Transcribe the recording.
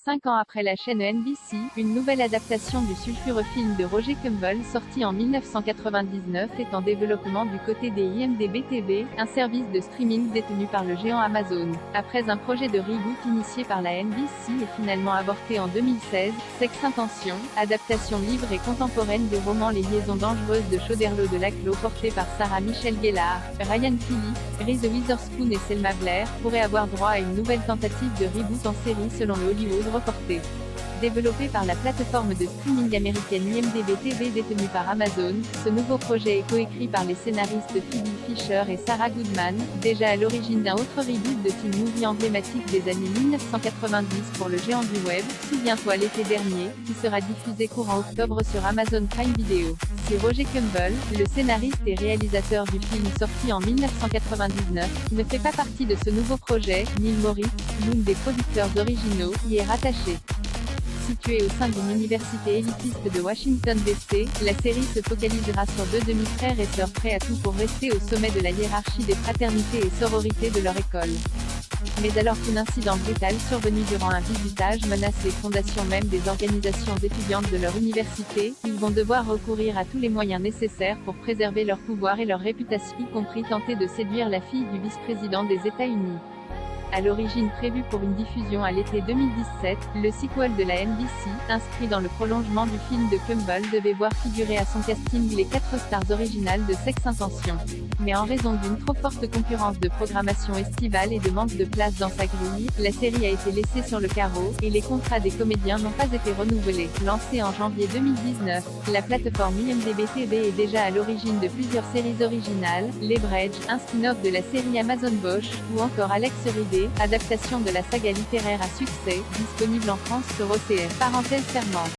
5 ans après la chaîne NBC, une nouvelle adaptation du sulfureux film de Roger Campbell sorti en 1999 est en développement du côté des IMDb TV, un service de streaming détenu par le géant Amazon. Après un projet de reboot initié par la NBC et finalement avorté en 2016, Sex Intention, adaptation libre et contemporaine du roman Les Liaisons dangereuses de Choderlos de Laclos porté par Sarah Michelle Gellar, Ryan Phillippe, Reese Witherspoon et Selma Blair, pourrait avoir droit à une nouvelle tentative de reboot en série selon le Hollywood Reporter. Développé par la plateforme de streaming américaine IMDb TV détenue par Amazon, ce nouveau projet est coécrit par les scénaristes Phoebe Fisher et Sarah Goodman, déjà à l'origine d'un autre reboot de teen movie emblématique des années 1990 pour le géant du web, Souviens-toi l'été dernier, qui sera diffusé courant octobre sur Amazon Prime Video. Si Roger Campbell, le scénariste et réalisateur du film sorti en 1999, ne fait pas partie de ce nouveau projet, Neil Moritz, l'un des producteurs originaux, y est rattaché. Située au sein d'une université élitiste de Washington DC, la série se focalisera sur deux demi-frères et sœurs prêts à tout pour rester au sommet de la hiérarchie des fraternités et sororités de leur école. Mais alors qu'un incident brutal survenu durant un visitage menace les fondations même des organisations étudiantes de leur université, ils vont devoir recourir à tous les moyens nécessaires pour préserver leur pouvoir et leur réputation, y compris tenter de séduire la fille du vice-président des États-Unis. À l'origine prévu pour une diffusion à l'été 2017, le sequel de la NBC, inscrit dans le prolongement du film de Campbell, devait voir figurer à son casting les 4 stars originales de Sex Intention. Mais en raison d'une trop forte concurrence de programmation estivale et de manque de place dans sa grille, la série a été laissée sur le carreau, et les contrats des comédiens n'ont pas été renouvelés. Lancée en janvier 2019, la plateforme IMDb TV est déjà à l'origine de plusieurs séries originales, Leverage, un spin-off de la série Amazon Bosch, ou encore Alex Ridé, adaptation de la saga littéraire à succès, disponible en France sur OCS. Parenthèse fermante.